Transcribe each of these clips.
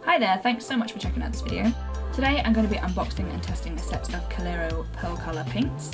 Hi there, thanks so much for checking out this video. Today I'm going to be unboxing and testing a set of Coliro Pearlcolor paints.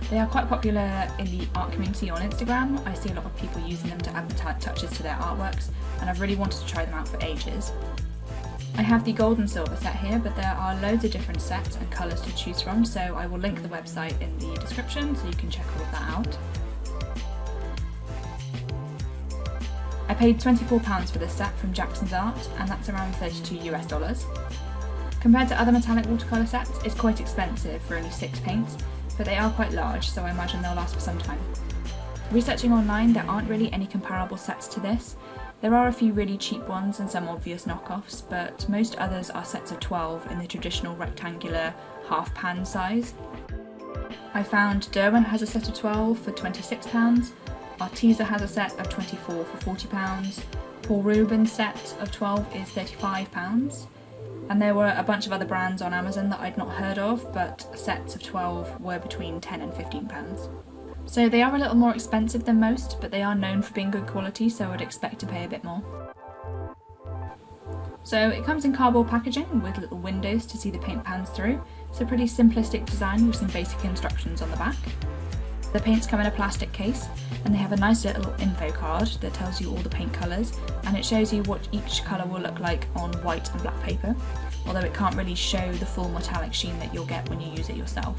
They are quite popular in the art community on Instagram. I see a lot of people using them to add metallic touches to their artworks, and I've really wanted to try them out for ages. I have the gold and silver set here, but there are loads of different sets and colours to choose from, so I will link the website in the description so you can check all of that out. I paid £24 for this set from Jackson's Art, and that's around $32 US. Compared to other metallic watercolour sets, it's quite expensive for only 6 paints, but they are quite large, so I imagine they'll last for some time. Researching online, there aren't really any comparable sets to this. There are a few really cheap ones and some obvious knockoffs, but most others are sets of 12 in the traditional rectangular half pan size. I found Derwent has a set of 12 for £26, Arteza has a set of 24 for £40, Paul Rubens' set of 12 is £35, and there were a bunch of other brands on Amazon that I'd not heard of, but sets of 12 were between £10 and £15. So they are a little more expensive than most, but they are known for being good quality, so I would expect to pay a bit more. So it comes in cardboard packaging with little windows to see the paint pans through. It's a pretty simplistic design with some basic instructions on the back. The paints come in a plastic case, and they have a nice little info card that tells you all the paint colours, and it shows you what each colour will look like on white and black paper, although it can't really show the full metallic sheen that you'll get when you use it yourself.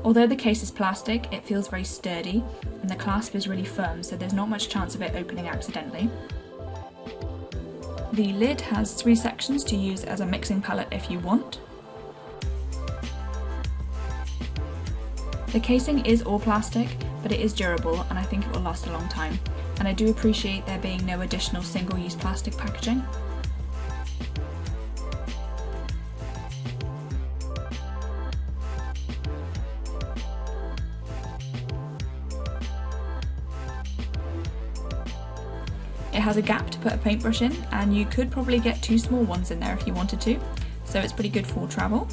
Although the case is plastic, it feels very sturdy, and the clasp is really firm, so there's not much chance of it opening accidentally. The lid has 3 sections to use as a mixing palette if you want. The casing is all plastic, but it is durable and I think it will last a long time, and I do appreciate there being no additional single-use plastic packaging. It has a gap to put a paintbrush in, and you could probably get 2 small ones in there if you wanted to, so it's pretty good for travel.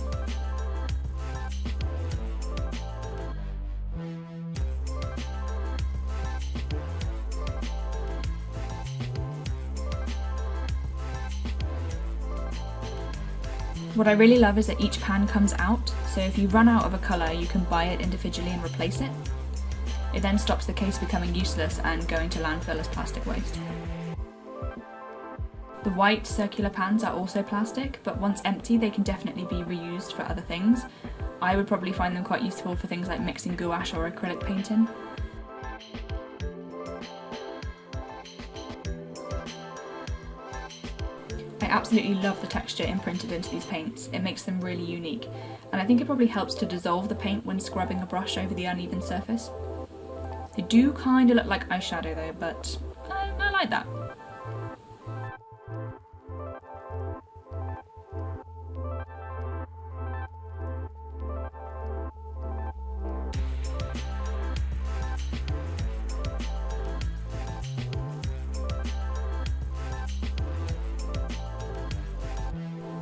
What I really love is that each pan comes out, so if you run out of a colour you can buy it individually and replace it. It then stops the case becoming useless and going to landfill as plastic waste. The white circular pans are also plastic, but once empty they can definitely be reused for other things. I would probably find them quite useful for things like mixing gouache or acrylic painting. I absolutely love the texture imprinted into these paints. It makes them really unique, and I think it probably helps to dissolve the paint when scrubbing a brush over the uneven surface. They do kind of look like eyeshadow though, but I like that.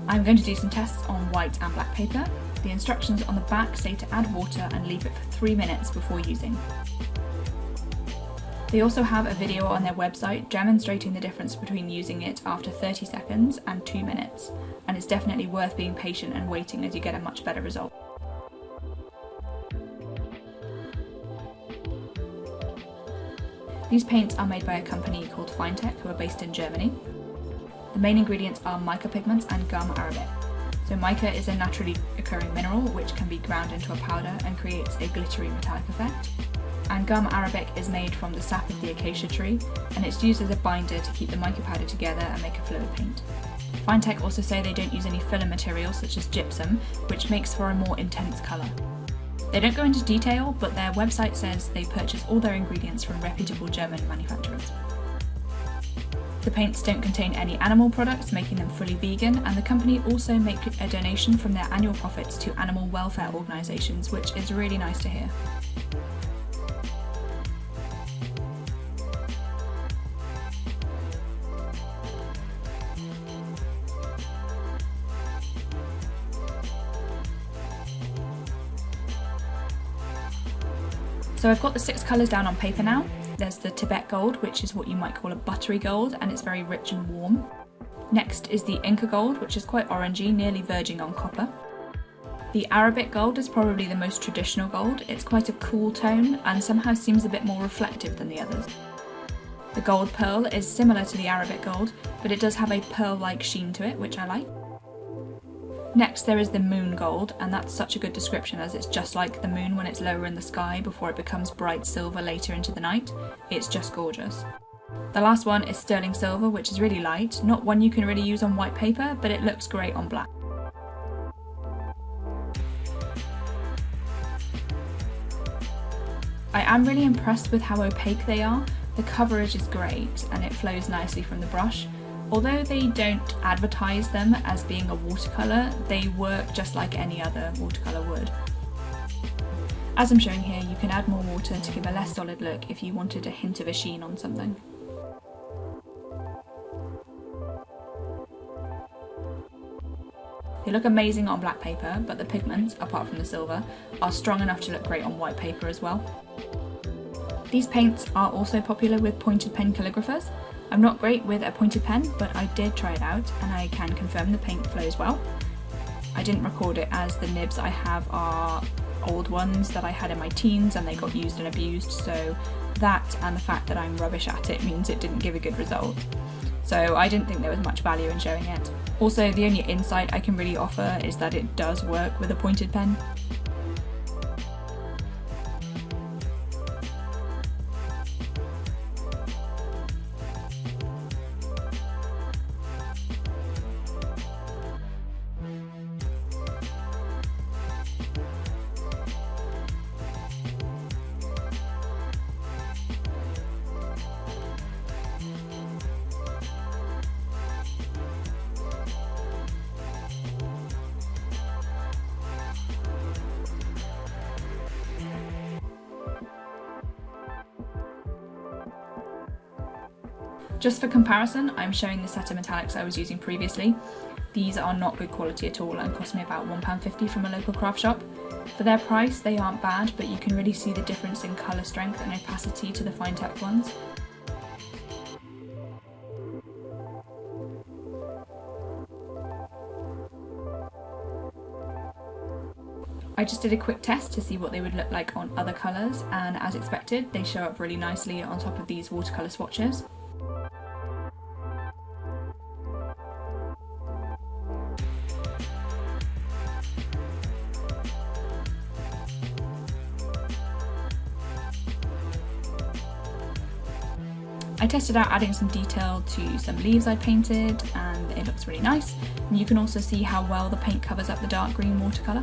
I'm going to do some tests on white and black paper. The instructions on the back say to add water and leave it for 3 minutes before using. They also have a video on their website demonstrating the difference between using it after 30 seconds and 2 minutes, and it's definitely worth being patient and waiting as you get a much better result. These paints are made by a company called Finetec, who are based in Germany. The main ingredients are mica pigments and gum arabic. So mica is a naturally occurring mineral which can be ground into a powder and creates a glittery metallic effect. And gum arabic is made from the sap of the acacia tree, and it's used as a binder to keep the mica powder together and make a fluid paint. Finetec also say they don't use any filler materials such as gypsum, which makes for a more intense colour. They don't go into detail, but their website says they purchase all their ingredients from reputable German manufacturers. The paints don't contain any animal products, making them fully vegan, and the company also make a donation from their annual profits to animal welfare organisations, which is really nice to hear. So I've got the 6 colours down on paper now. There's the Tibet gold, which is what you might call a buttery gold, and it's very rich and warm. Next is the Inca gold, which is quite orangey, nearly verging on copper. The Arabic gold is probably the most traditional gold. It's quite a cool tone and somehow seems a bit more reflective than the others. The gold pearl is similar to the Arabic gold, but it does have a pearl-like sheen to it, which I like. Next there is the moon gold, and that's such a good description as it's just like the moon when it's lower in the sky before it becomes bright silver later into the night. It's just gorgeous. The last one is sterling silver, which is really light, not one you can really use on white paper, but it looks great on black. I am really impressed with how opaque they are. The coverage is great and it flows nicely from the brush. Although they don't advertise them as being a watercolour, they work just like any other watercolour would. As I'm showing here, you can add more water to give a less solid look if you wanted a hint of a sheen on something. They look amazing on black paper, but the pigments, apart from the silver, are strong enough to look great on white paper as well. These paints are also popular with pointed pen calligraphers. I'm not great with a pointed pen, but I did try it out and I can confirm the paint flows well. I didn't record it as the nibs I have are old ones that I had in my teens and they got used and abused, so that and the fact that I'm rubbish at it means it didn't give a good result. So I didn't think there was much value in showing it. Also, the only insight I can really offer is that it does work with a pointed pen. Just for comparison, I'm showing the set of metallics I was using previously. These are not good quality at all and cost me about £1.50 from a local craft shop. For their price, they aren't bad, but you can really see the difference in colour strength and opacity to the Finetec ones. I just did a quick test to see what they would look like on other colours, and as expected, they show up really nicely on top of these watercolour swatches. I tested out adding some detail to some leaves I painted and it looks really nice, and you can also see how well the paint covers up the dark green watercolour.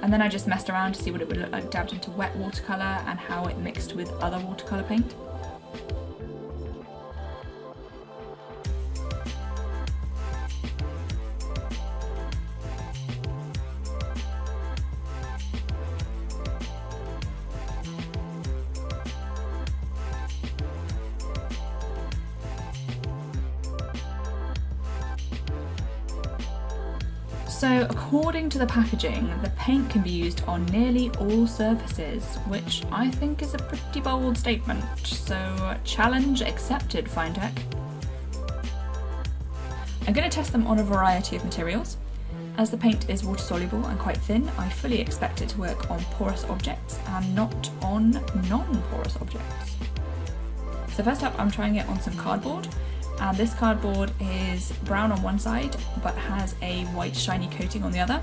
And then I just messed around to see what it would look like dabbed into wet watercolour and how it mixed with other watercolour paint. So according to the packaging, the paint can be used on nearly all surfaces, which I think is a pretty bold statement, so challenge accepted, Finetec. I'm going to test them on a variety of materials. As the paint is water soluble and quite thin, I fully expect it to work on porous objects and not on non-porous objects. So first up, I'm trying it on some cardboard. And this cardboard is brown on one side but has a white shiny coating on the other,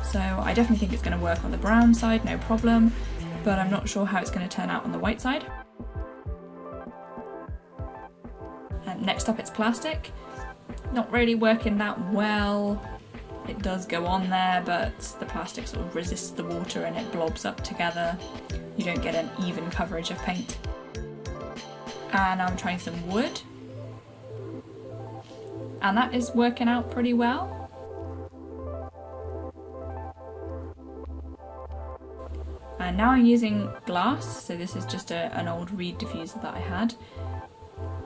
so I definitely think it's going to work on the brown side, no problem, but I'm not sure how it's going to turn out on the white side. And next up it's plastic. Not really working that well. It does go on there, but the plastic sort of resists the water and it blobs up together. You don't get an even coverage of paint. And I'm trying some wood. And that is working out pretty well. And now I'm using glass, so this is just an old reed diffuser that I had.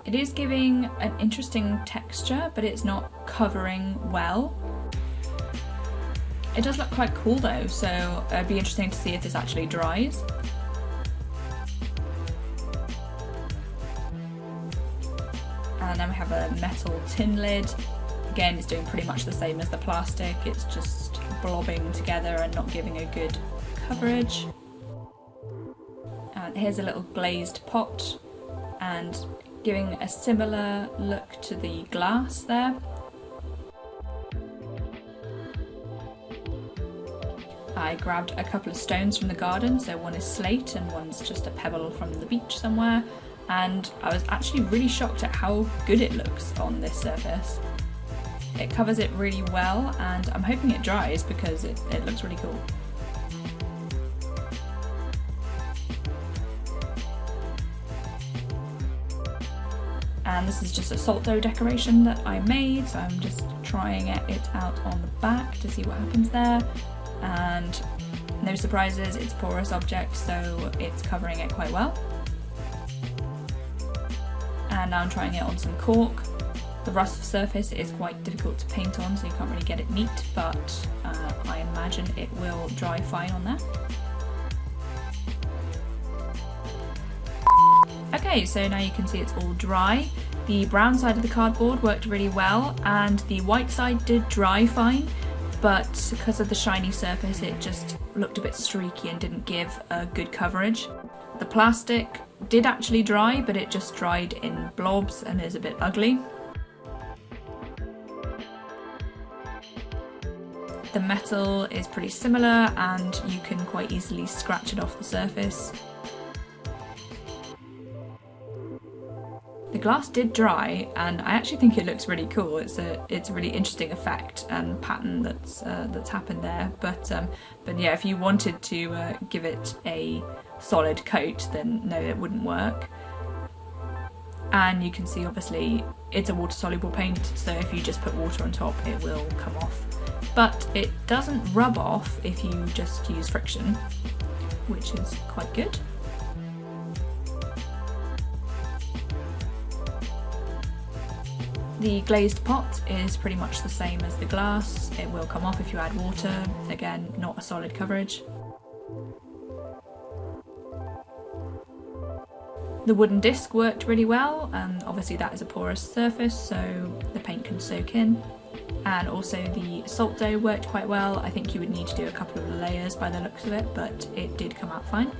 It is giving an interesting texture, but it's not covering well. It does look quite cool though, so it'd be interesting to see if this actually dries. And then we have a metal tin lid. Again, it's doing pretty much the same as the plastic, it's just blobbing together and not giving a good coverage. And here's a little glazed pot, and giving a similar look to the glass there. I grabbed a couple of stones from the garden, so one is slate and one's just a pebble from the beach somewhere, and I was actually really shocked at how good it looks on this surface. It covers it really well, and I'm hoping it dries because it looks really cool. And this is just a salt dough decoration that I made, so I'm just trying it out on the back to see what happens there. And no surprises, it's a porous object, so it's covering it quite well. And now I'm trying it on some cork. The rough surface is quite difficult to paint on, so you can't really get it neat, but I imagine it will dry fine on there. Okay, so now you can see it's all dry. The brown side of the cardboard worked really well, and the white side did dry fine, but because of the shiny surface it just looked a bit streaky and didn't give a good coverage. The plastic did actually dry, but it just dried in blobs and is a bit ugly. The metal is pretty similar and you can quite easily scratch it off the surface. The glass did dry, and I actually think it looks really cool. It's a really interesting effect and pattern that's happened there. But yeah, if you wanted to give it a solid coat, then no, it wouldn't work. And you can see obviously it's a water soluble paint, so if you just put water on top, it will come off. But it doesn't rub off if you just use friction, which is quite good. The glazed pot is pretty much the same as the glass. It will come off if you add water. Again, not a solid coverage. The wooden disc worked really well, and obviously that is a porous surface, so the paint can soak in. And also the salt dough worked quite well. I think you would need to do a couple of layers by the looks of it, but it did come out fine.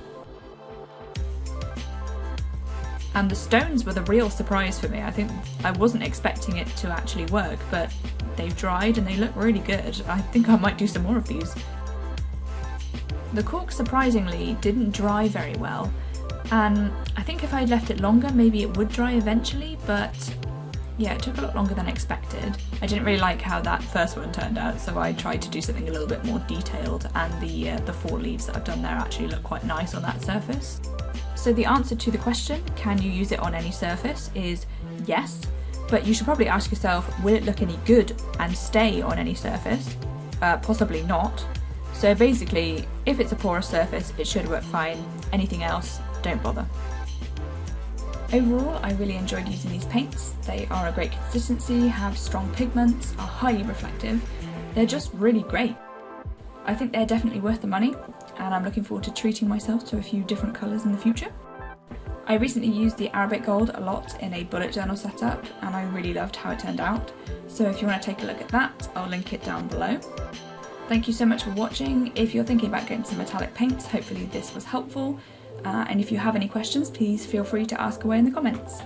And the stones were the real surprise for me. I think I wasn't expecting it to actually work, but they've dried and they look really good. I think I might do some more of these. The cork surprisingly didn't dry very well, and I think if I'd left it longer maybe it would dry eventually, but yeah, it took a lot longer than expected. I didn't really like how that first one turned out, so I tried to do something a little bit more detailed, and the four leaves that I've done there actually look quite nice on that surface. So the answer to the question, can you use it on any surface, is yes, but you should probably ask yourself, will it look any good and stay on any surface? Possibly not. So basically, if it's a porous surface, it should work fine. Anything else, don't bother. Overall, I really enjoyed using these paints. They are a great consistency, have strong pigments, are highly reflective. They're just really great. I think they're definitely worth the money, and I'm looking forward to treating myself to a few different colours in the future. I recently used the Arabic Gold a lot in a bullet journal setup, and I really loved how it turned out. So if you want to take a look at that, I'll link it down below. Thank you so much for watching. If you're thinking about getting some metallic paints, hopefully this was helpful. And if you have any questions, please feel free to ask away in the comments.